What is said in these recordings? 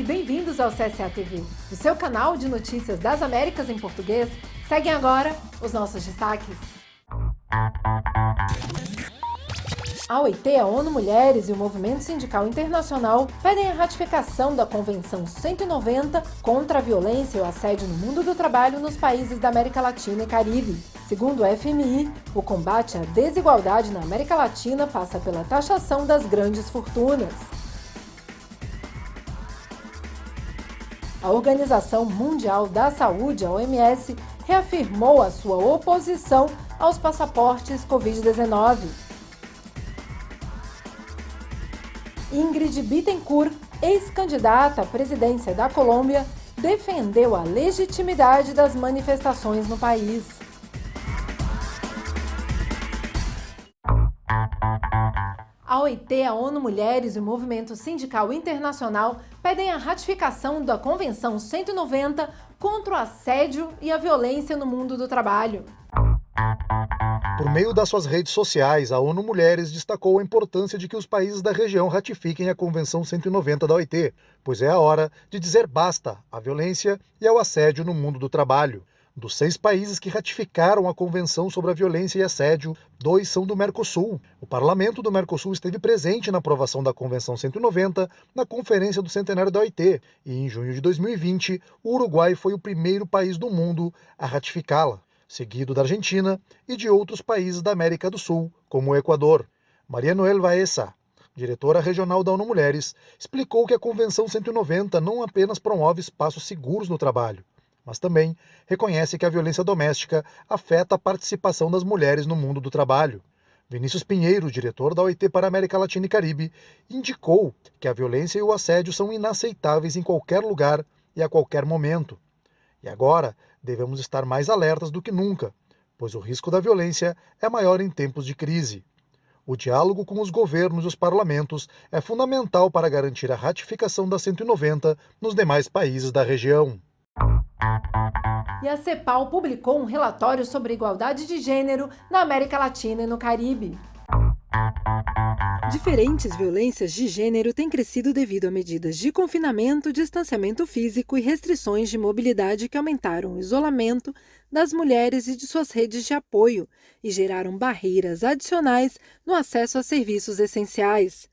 bem-vindos ao CSA TV, o seu canal de notícias das Américas em português. Seguem agora os nossos destaques. A OIT, a ONU Mulheres e o Movimento Sindical Internacional pedem a ratificação da Convenção 190 contra a violência e o assédio no mundo do trabalho nos países da América Latina e Caribe. Segundo o FMI, o combate à desigualdade na América Latina passa pela taxação das grandes fortunas. A Organização Mundial da Saúde, a OMS, reafirmou a sua oposição aos passaportes Covid-19. Ingrid Betancourt, ex-candidata à presidência da Colômbia, defendeu a legitimidade das manifestações no país. A OIT, a ONU Mulheres e o Movimento Sindical Internacional pedem a ratificação da Convenção 190 contra o assédio e a violência no mundo do trabalho. Por meio das suas redes sociais, a ONU Mulheres destacou a importância de que os países da região ratifiquem a Convenção 190 da OIT, pois é a hora de dizer basta à violência e ao assédio no mundo do trabalho. Dos 6 países que ratificaram a Convenção sobre a Violência e Assédio, 2 são do Mercosul. O Parlamento do Mercosul esteve presente na aprovação da Convenção 190 na Conferência do Centenário da OIT, e em junho de 2020, o Uruguai foi o primeiro país do mundo a ratificá-la, seguido da Argentina e de outros países da América do Sul, como o Equador. Maria Noel Baeza, diretora regional da ONU Mulheres, explicou que a Convenção 190 não apenas promove espaços seguros no trabalho, mas também reconhece que a violência doméstica afeta a participação das mulheres no mundo do trabalho. Vinícius Pinheiro, diretor da OIT para a América Latina e Caribe, indicou que a violência e o assédio são inaceitáveis em qualquer lugar e a qualquer momento. E agora, devemos estar mais alertas do que nunca, pois o risco da violência é maior em tempos de crise. O diálogo com os governos e os parlamentos é fundamental para garantir a ratificação da 190 nos demais países da região. E a CEPAL publicou um relatório sobre igualdade de gênero na América Latina e no Caribe. Diferentes violências de gênero têm crescido devido a medidas de confinamento, distanciamento físico e restrições de mobilidade que aumentaram o isolamento das mulheres e de suas redes de apoio e geraram barreiras adicionais no acesso a serviços essenciais.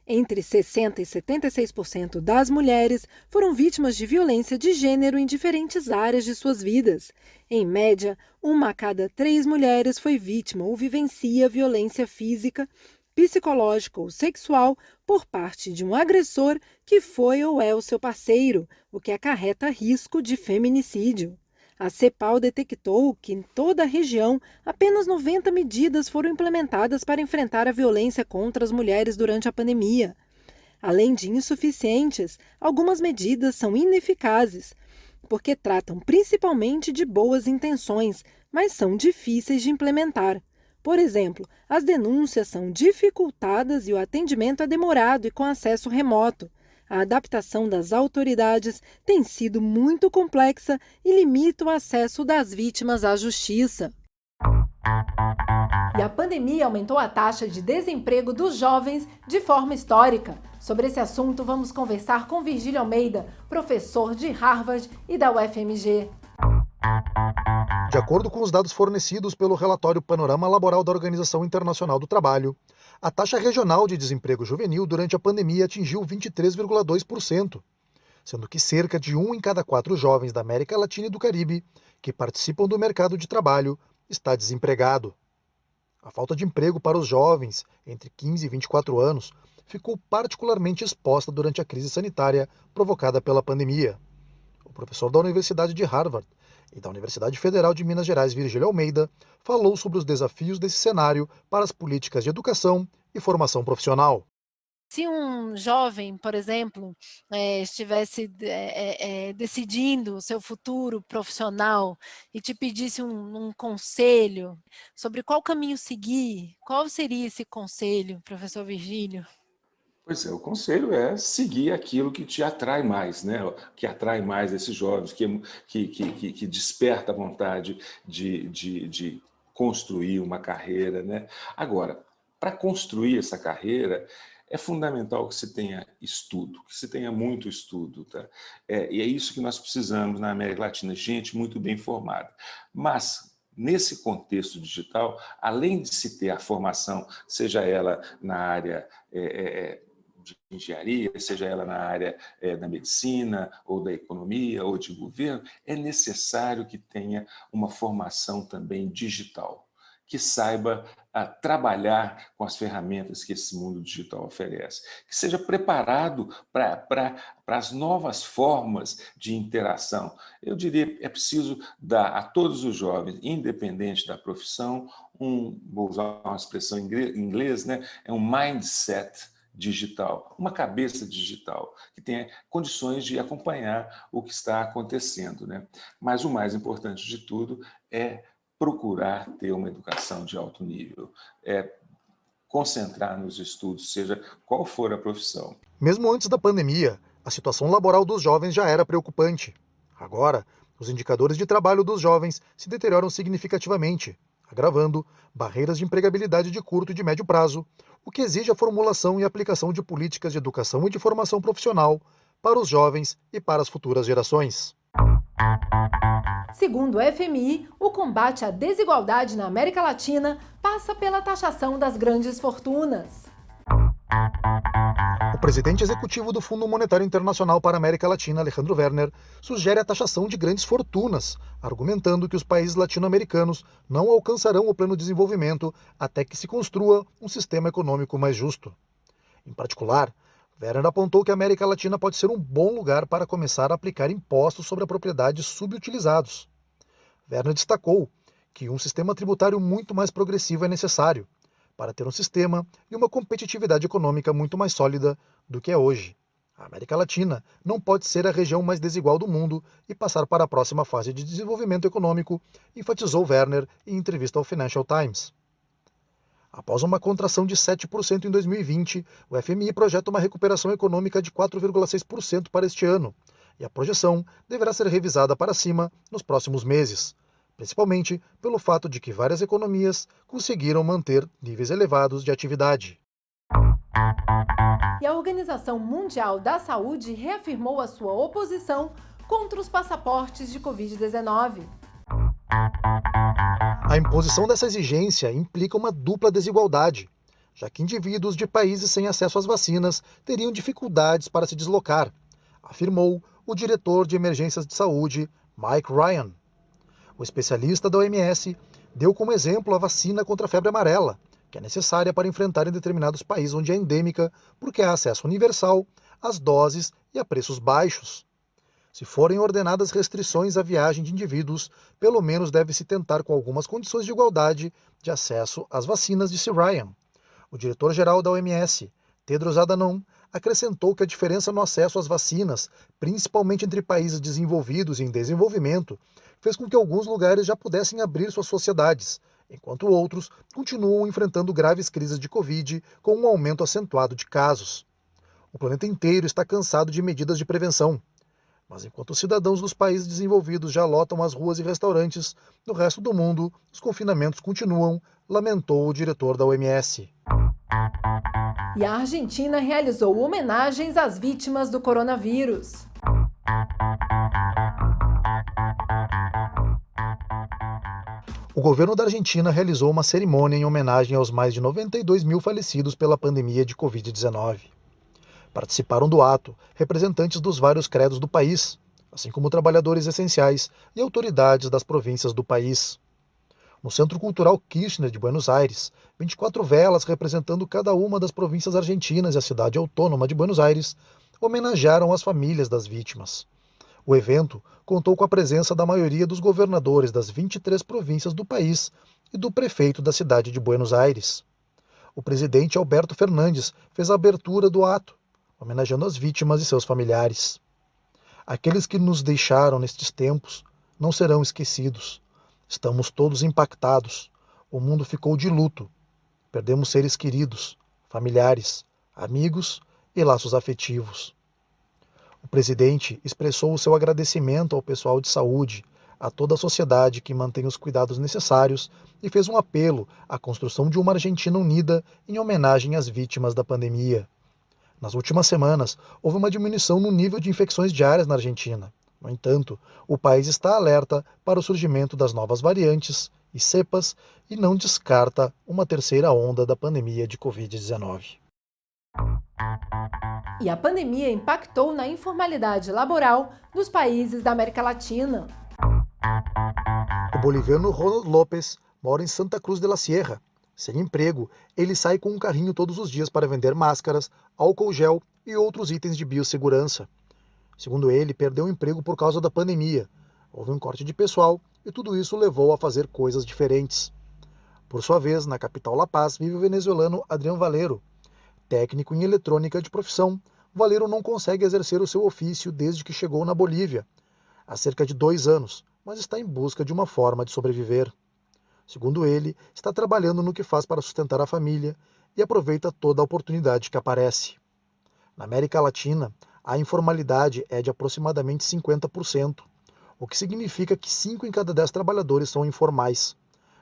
Entre 60% e 76% das mulheres foram vítimas de violência de gênero em diferentes áreas de suas vidas. Em média, 1 a cada 3 mulheres foi vítima ou vivencia violência física, psicológica ou sexual por parte de um agressor que foi ou é o seu parceiro, o que acarreta risco de feminicídio. A CEPAL detectou que em toda a região, apenas 90 medidas foram implementadas para enfrentar a violência contra as mulheres durante a pandemia. Além de insuficientes, algumas medidas são ineficazes, porque tratam principalmente de boas intenções, mas são difíceis de implementar. Por exemplo, as denúncias são dificultadas e o atendimento é demorado e com acesso remoto. A adaptação das autoridades tem sido muito complexa e limita o acesso das vítimas à justiça. E a pandemia aumentou a taxa de desemprego dos jovens de forma histórica. Sobre esse assunto, vamos conversar com Virgílio Almeida, professor de Harvard e da UFMG. De acordo com os dados fornecidos pelo relatório Panorama Laboral da Organização Internacional do Trabalho, a taxa regional de desemprego juvenil durante a pandemia atingiu 23,2%, sendo que cerca de 1 em cada 4 jovens da América Latina e do Caribe que participam do mercado de trabalho está desempregado. A falta de emprego para os jovens entre 15 e 24 anos ficou particularmente exposta durante a crise sanitária provocada pela pandemia. O professor da Universidade de Harvard e da Universidade Federal de Minas Gerais, Virgílio Almeida, falou sobre os desafios desse cenário para as políticas de educação e formação profissional. Se um jovem, por exemplo, estivesse decidindo o seu futuro profissional e te pedisse um conselho sobre qual caminho seguir, qual seria esse conselho, professor Virgílio? Pois é, o conselho é seguir aquilo que te atrai mais, né? Que atrai mais esses jovens, que desperta a vontade de construir uma carreira, né? Agora, para construir essa carreira, é fundamental que se tenha estudo, que se tenha muito estudo. Tá? E é isso que nós precisamos na América Latina, gente muito bem formada. Mas, nesse contexto digital, além de se ter a formação, seja ela na área de engenharia, seja ela na área da medicina, ou da economia, ou de governo, é necessário que tenha uma formação também digital, que saiba trabalhar com as ferramentas que esse mundo digital oferece, que seja preparado para as novas formas de interação. Eu diria que é preciso dar a todos os jovens, independente da profissão, vou usar uma expressão em inglês, né? É um mindset digital, uma cabeça digital, que tenha condições de acompanhar o que está acontecendo, né? Mas o mais importante de tudo é procurar ter uma educação de alto nível, concentrar nos estudos, seja qual for a profissão. Mesmo antes da pandemia, a situação laboral dos jovens já era preocupante. Agora, os indicadores de trabalho dos jovens se deterioram significativamente, agravando barreiras de empregabilidade de curto e de médio prazo, o que exige a formulação e aplicação de políticas de educação e de formação profissional para os jovens e para as futuras gerações. Segundo o FMI, o combate à desigualdade na América Latina passa pela taxação das grandes fortunas. O presidente executivo do Fundo Monetário Internacional para a América Latina, Alejandro Werner, sugere a taxação de grandes fortunas, argumentando que os países latino-americanos não alcançarão o pleno desenvolvimento até que se construa um sistema econômico mais justo. Em particular, Werner apontou que a América Latina pode ser um bom lugar para começar a aplicar impostos sobre a propriedade subutilizados. Werner destacou que um sistema tributário muito mais progressivo é necessário para ter um sistema e uma competitividade econômica muito mais sólida do que é hoje. A América Latina não pode ser a região mais desigual do mundo e passar para a próxima fase de desenvolvimento econômico, enfatizou Werner em entrevista ao Financial Times. Após uma contração de 7% em 2020, o FMI projeta uma recuperação econômica de 4,6% para este ano, e a projeção deverá ser revisada para cima nos próximos meses, principalmente pelo fato de que várias economias conseguiram manter níveis elevados de atividade. E a Organização Mundial da Saúde reafirmou a sua oposição contra os passaportes de Covid-19. A imposição dessa exigência implica uma dupla desigualdade, já que indivíduos de países sem acesso às vacinas teriam dificuldades para se deslocar, afirmou o diretor de emergências de saúde, Mike Ryan. O especialista da OMS deu como exemplo a vacina contra a febre amarela, que é necessária para enfrentar em determinados países onde é endêmica, porque há acesso universal às doses e a preços baixos. Se forem ordenadas restrições à viagem de indivíduos, pelo menos deve-se tentar com algumas condições de igualdade de acesso às vacinas, disse Ryan. O diretor-geral da OMS, Tedros Adhanom, acrescentou que a diferença no acesso às vacinas, principalmente entre países desenvolvidos e em desenvolvimento, fez com que alguns lugares já pudessem abrir suas sociedades, enquanto outros continuam enfrentando graves crises de Covid com um aumento acentuado de casos. O planeta inteiro está cansado de medidas de prevenção. Mas enquanto os cidadãos dos países desenvolvidos já lotam as ruas e restaurantes, no resto do mundo, os confinamentos continuam, lamentou o diretor da OMS. E a Argentina realizou homenagens às vítimas do coronavírus. O governo da Argentina realizou uma cerimônia em homenagem aos mais de 92 mil falecidos pela pandemia de Covid-19. Participaram do ato representantes dos vários credos do país, assim como trabalhadores essenciais e autoridades das províncias do país. No Centro Cultural Kirchner de Buenos Aires, 24 velas representando cada uma das províncias argentinas e a cidade autônoma de Buenos Aires homenagearam as famílias das vítimas. O evento contou com a presença da maioria dos governadores das 23 províncias do país e do prefeito da cidade de Buenos Aires. O presidente Alberto Fernandes fez a abertura do ato, homenageando as vítimas e seus familiares. Aqueles que nos deixaram nestes tempos não serão esquecidos. Estamos todos impactados. O mundo ficou de luto. Perdemos seres queridos, familiares, amigos e laços afetivos. O presidente expressou o seu agradecimento ao pessoal de saúde, a toda a sociedade que mantém os cuidados necessários e fez um apelo à construção de uma Argentina unida em homenagem às vítimas da pandemia. Nas últimas semanas, houve uma diminuição no nível de infecções diárias na Argentina. No entanto, o país está alerta para o surgimento das novas variantes e cepas e não descarta uma terceira onda da pandemia de Covid-19. E a pandemia impactou na informalidade laboral dos países da América Latina. O boliviano Ronald Lopes mora em Santa Cruz de la Sierra. Sem emprego, ele sai com um carrinho todos os dias para vender máscaras, álcool gel e outros itens de biossegurança. Segundo ele, perdeu o emprego por causa da pandemia. Houve um corte de pessoal e tudo isso levou a fazer coisas diferentes. Por sua vez, na capital La Paz, vive o venezuelano Adrián Valero. Técnico em eletrônica de profissão, Valero não consegue exercer o seu ofício desde que chegou na Bolívia, há cerca de 2 anos, mas está em busca de uma forma de sobreviver. Segundo ele, está trabalhando no que faz para sustentar a família e aproveita toda a oportunidade que aparece. Na América Latina, a informalidade é de aproximadamente 50%, o que significa que 5 em cada 10 trabalhadores são informais.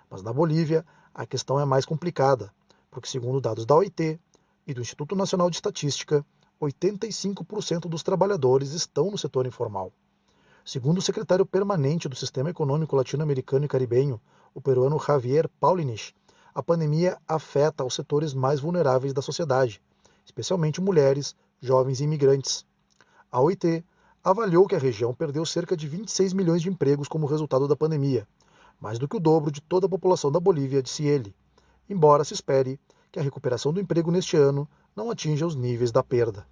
Mas na Bolívia, a questão é mais complicada, porque segundo dados da OIT e do Instituto Nacional de Estatística, 85% dos trabalhadores estão no setor informal. Segundo o secretário permanente do Sistema Econômico Latino-Americano e Caribenho, o peruano Javier Paulinich, a pandemia afeta os setores mais vulneráveis da sociedade, especialmente mulheres, jovens e imigrantes. A OIT avaliou que a região perdeu cerca de 26 milhões de empregos como resultado da pandemia, mais do que o dobro de toda a população da Bolívia, disse ele, embora se espere que a recuperação do emprego neste ano não atinja os níveis da perda.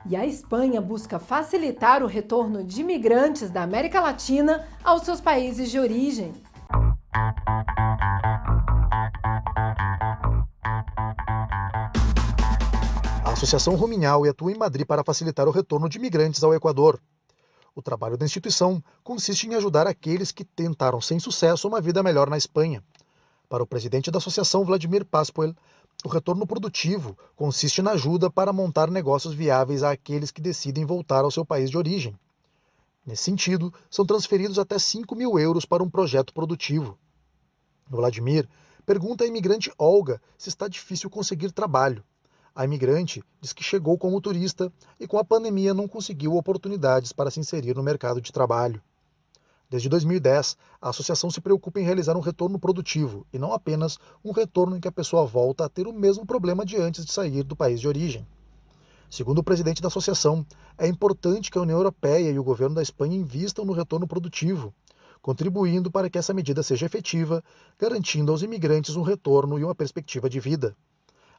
E a Espanha busca facilitar o retorno de imigrantes da América Latina aos seus países de origem. A Associação Ruminhaui atua em Madrid para facilitar o retorno de imigrantes ao Equador. O trabalho da instituição consiste em ajudar aqueles que tentaram sem sucesso uma vida melhor na Espanha. Para o presidente da associação, Vladimir Pascual, o retorno produtivo consiste na ajuda para montar negócios viáveis àqueles que decidem voltar ao seu país de origem. Nesse sentido, são transferidos até 5.000 euros para um projeto produtivo. Vladimir pergunta à imigrante Olga se está difícil conseguir trabalho. A imigrante diz que chegou como turista e com a pandemia não conseguiu oportunidades para se inserir no mercado de trabalho. Desde 2010, a associação se preocupa em realizar um retorno produtivo e não apenas um retorno em que a pessoa volta a ter o mesmo problema de antes de sair do país de origem. Segundo o presidente da associação, é importante que a União Europeia e o governo da Espanha invistam no retorno produtivo, contribuindo para que essa medida seja efetiva, garantindo aos imigrantes um retorno e uma perspectiva de vida.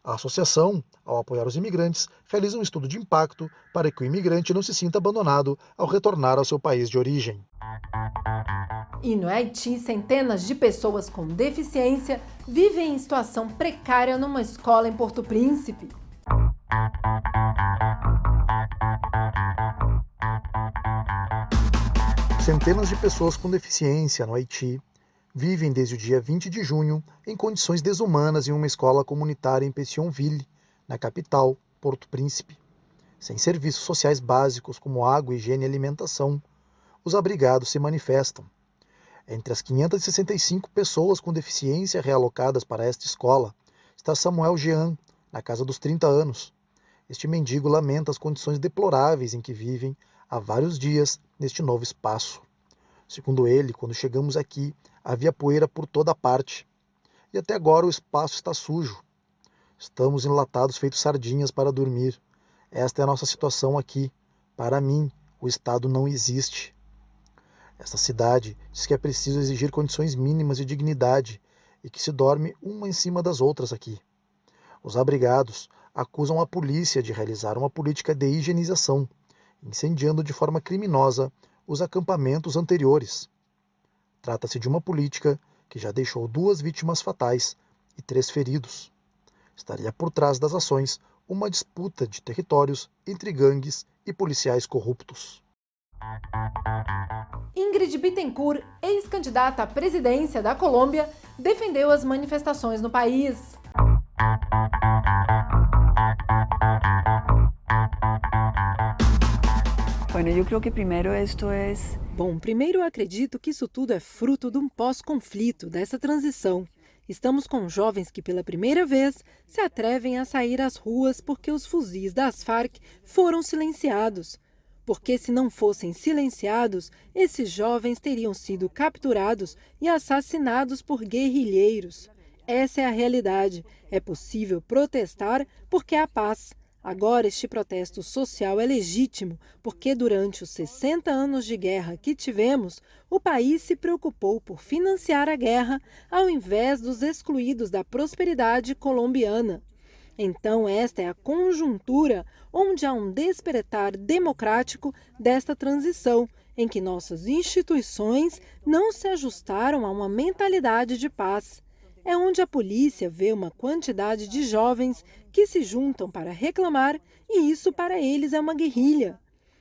A associação, ao apoiar os imigrantes, realiza um estudo de impacto para que o imigrante não se sinta abandonado ao retornar ao seu país de origem. E no Haiti, centenas de pessoas com deficiência vivem em situação precária numa escola em Porto Príncipe. Centenas de pessoas com deficiência no Haiti vivem desde o dia 20 de junho em condições desumanas em uma escola comunitária em Pétionville, na capital, Porto Príncipe. Sem serviços sociais básicos como água, higiene e alimentação, os abrigados se manifestam. Entre as 565 pessoas com deficiência realocadas para esta escola está Samuel Jean, na casa dos 30 anos. Este mendigo lamenta as condições deploráveis em que vivem há vários dias neste novo espaço. Segundo ele, quando chegamos aqui, havia poeira por toda parte. E até agora o espaço está sujo. Estamos enlatados feitos sardinhas para dormir. Esta é a nossa situação aqui. Para mim, o Estado não existe. Esta cidade diz que é preciso exigir condições mínimas de dignidade e que se dorme uma em cima das outras aqui. Os abrigados acusam a polícia de realizar uma política de higienização, incendiando de forma criminosa os acampamentos anteriores. Trata-se de uma política que já deixou 2 vítimas fatais e 3 feridos. Estaria por trás das ações uma disputa de territórios entre gangues e policiais corruptos. Ingrid Bittencourt, ex-candidata à presidência da Colômbia, defendeu as manifestações no país. Bueno, yo creo que primero esto es... Bom, primeiro eu acredito que isso tudo é fruto de um pós-conflito, dessa transição. Estamos com jovens que pela primeira vez se atrevem a sair às ruas porque os fuzis das Farc foram silenciados. Porque se não fossem silenciados, esses jovens teriam sido capturados e assassinados por guerrilheiros. Essa é a realidade. É possível protestar porque há paz. Agora, este protesto social é legítimo, porque durante os 60 anos de guerra que tivemos, o país se preocupou por financiar a guerra, ao invés dos excluídos da prosperidade colombiana. Então, esta é a conjuntura onde há um despertar democrático desta transição, em que nossas instituições não se ajustaram a uma mentalidade de paz. É onde a polícia vê uma quantidade de jovens que se juntam para reclamar e isso para eles é uma guerrilha.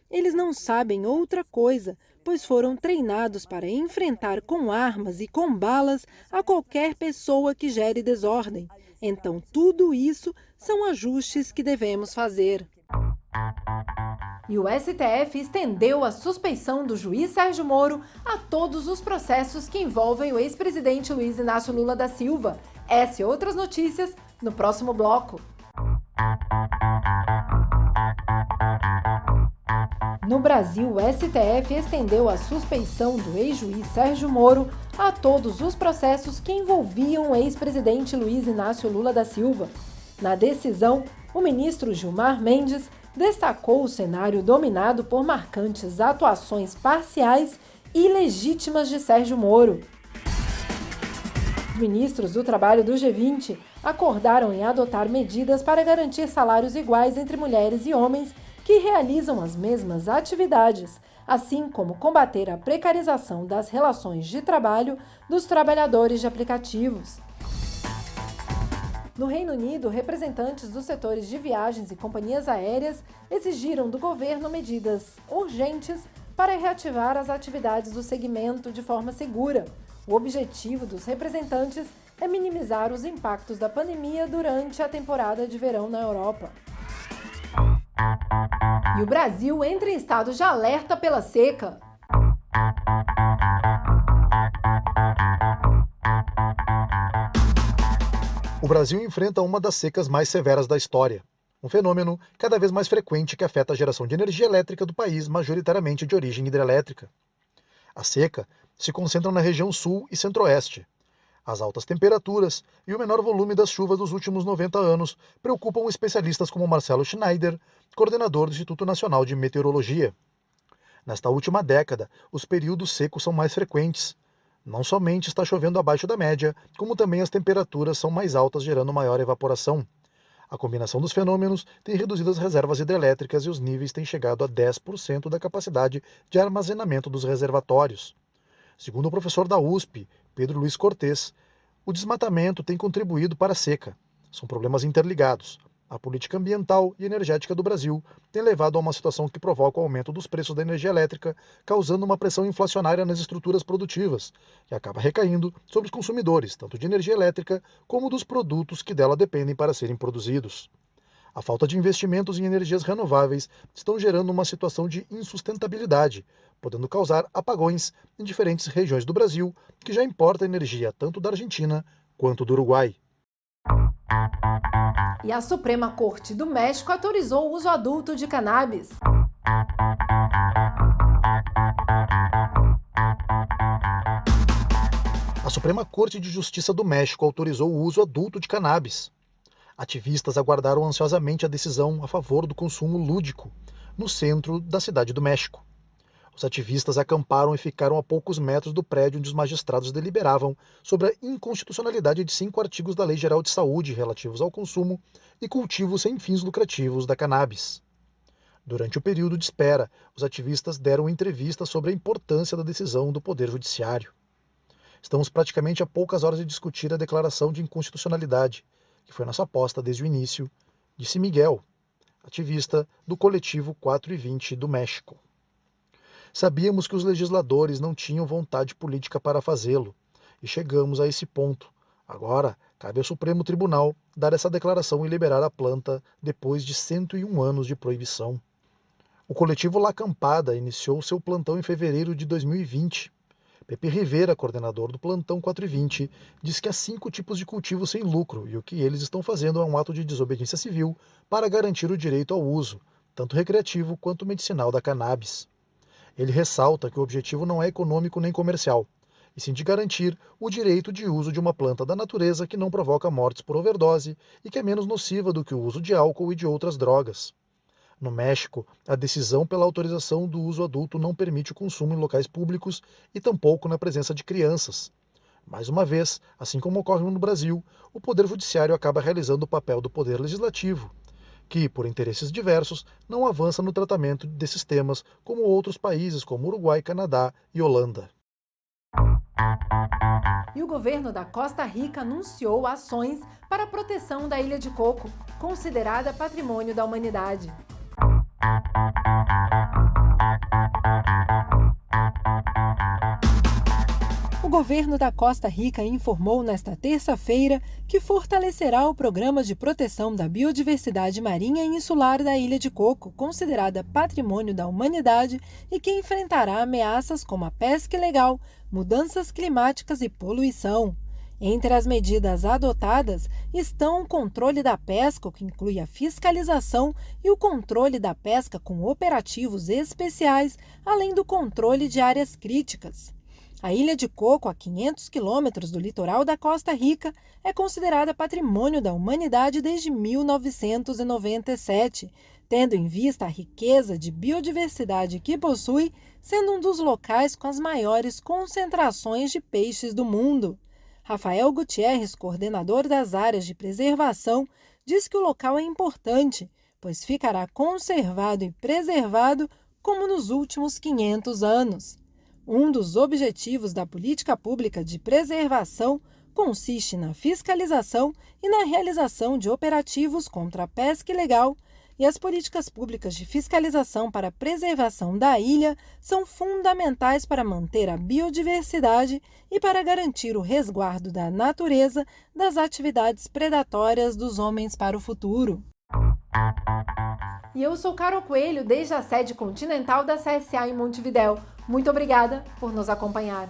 Eles não sabem outra coisa, pois foram treinados para enfrentar com armas e com balas a qualquer pessoa que gere desordem. Então, tudo isso são ajustes que devemos fazer. E o STF estendeu a suspeição do juiz Sérgio Moro a todos os processos que envolvem o ex-presidente Luiz Inácio Lula da Silva. Essa e outras notícias no próximo bloco. No Brasil, o STF estendeu a suspeição do ex-juiz Sérgio Moro a todos os processos que envolviam o ex-presidente Luiz Inácio Lula da Silva. Na decisão, o ministro Gilmar Mendes destacou o cenário dominado por marcantes atuações parciais e ilegítimas de Sérgio Moro. Os ministros do Trabalho do G20 acordaram em adotar medidas para garantir salários iguais entre mulheres e homens que realizam as mesmas atividades, assim como combater a precarização das relações de trabalho dos trabalhadores de aplicativos. No Reino Unido, representantes dos setores de viagens e companhias aéreas exigiram do governo medidas urgentes para reativar as atividades do segmento de forma segura. O objetivo dos representantes é minimizar os impactos da pandemia durante a temporada de verão na Europa. E o Brasil entra em estado de alerta pela seca. O Brasil enfrenta uma das secas mais severas da história, um fenômeno cada vez mais frequente que afeta a geração de energia elétrica do país, majoritariamente de origem hidrelétrica. A seca se concentra na região sul e centro-oeste. As altas temperaturas e o menor volume das chuvas dos últimos 90 anos preocupam especialistas como Marcelo Schneider, coordenador do Instituto Nacional de Meteorologia. Nesta última década, os períodos secos são mais frequentes. Não somente está chovendo abaixo da média, como também as temperaturas são mais altas, gerando maior evaporação. A combinação dos fenômenos tem reduzido as reservas hidrelétricas e os níveis têm chegado a 10% da capacidade de armazenamento dos reservatórios. Segundo o professor da USP, Pedro Luiz Cortes, o desmatamento tem contribuído para a seca. São problemas interligados. A política ambiental e energética do Brasil tem levado a uma situação que provoca o aumento dos preços da energia elétrica, causando uma pressão inflacionária nas estruturas produtivas, que acaba recaindo sobre os consumidores, tanto de energia elétrica como dos produtos que dela dependem para serem produzidos. A falta de investimentos em energias renováveis estão gerando uma situação de insustentabilidade, podendo causar apagões em diferentes regiões do Brasil, que já importa energia tanto da Argentina quanto do Uruguai. E a Suprema Corte do México autorizou o uso adulto de cannabis. A Suprema Corte de Justiça do México autorizou o uso adulto de cannabis. Ativistas aguardaram ansiosamente a decisão a favor do consumo lúdico, no centro da cidade do México. Os ativistas acamparam e ficaram a poucos metros do prédio onde os magistrados deliberavam sobre a inconstitucionalidade de 5 artigos da Lei Geral de Saúde relativos ao consumo e cultivo sem fins lucrativos da cannabis. Durante o período de espera, os ativistas deram entrevistas sobre a importância da decisão do Poder Judiciário. Estamos praticamente a poucas horas de discutir a declaração de inconstitucionalidade, que foi nossa aposta desde o início, disse Miguel, ativista do coletivo 4/20 do México. Sabíamos que os legisladores não tinham vontade política para fazê-lo, e chegamos a esse ponto. Agora, cabe ao Supremo Tribunal dar essa declaração e liberar a planta depois de 101 anos de proibição. O coletivo La Acampada iniciou seu plantão em fevereiro de 2020. Pepe Rivera, coordenador do Plantão 420, diz que há 5 tipos de cultivo sem lucro e o que eles estão fazendo é um ato de desobediência civil para garantir o direito ao uso, tanto recreativo quanto medicinal da cannabis. Ele ressalta que o objetivo não é econômico nem comercial, e sim de garantir o direito de uso de uma planta da natureza que não provoca mortes por overdose e que é menos nociva do que o uso de álcool e de outras drogas. No México, a decisão pela autorização do uso adulto não permite o consumo em locais públicos e tampouco na presença de crianças. Mais uma vez, assim como ocorre no Brasil, o Poder Judiciário acaba realizando o papel do Poder Legislativo, que, por interesses diversos, não avança no tratamento desses temas como outros países como Uruguai, Canadá e Holanda. E o governo da Costa Rica anunciou ações para a proteção da Ilha de Coco, considerada Patrimônio da Humanidade. O governo da Costa Rica informou nesta terça-feira que fortalecerá o programa de proteção da biodiversidade marinha e insular da Ilha de Coco, considerada Patrimônio da Humanidade, e que enfrentará ameaças como a pesca ilegal, mudanças climáticas e poluição. Entre as medidas adotadas estão o controle da pesca, que inclui a fiscalização e o controle da pesca com operativos especiais, além do controle de áreas críticas. A Ilha de Coco, a 500 quilômetros do litoral da Costa Rica, é considerada Patrimônio da Humanidade desde 1997, tendo em vista a riqueza de biodiversidade que possui, sendo um dos locais com as maiores concentrações de peixes do mundo. Rafael Gutierrez, coordenador das áreas de preservação, diz que o local é importante, pois ficará conservado e preservado como nos últimos 500 anos. Um dos objetivos da política pública de preservação consiste na fiscalização e na realização de operativos contra a pesca ilegal, e as políticas públicas de fiscalização para a preservação da ilha são fundamentais para manter a biodiversidade e para garantir o resguardo da natureza das atividades predatórias dos homens para o futuro. E eu sou Carol Coelho, desde a sede continental da CSA em Montevidéu. Muito obrigada por nos acompanhar.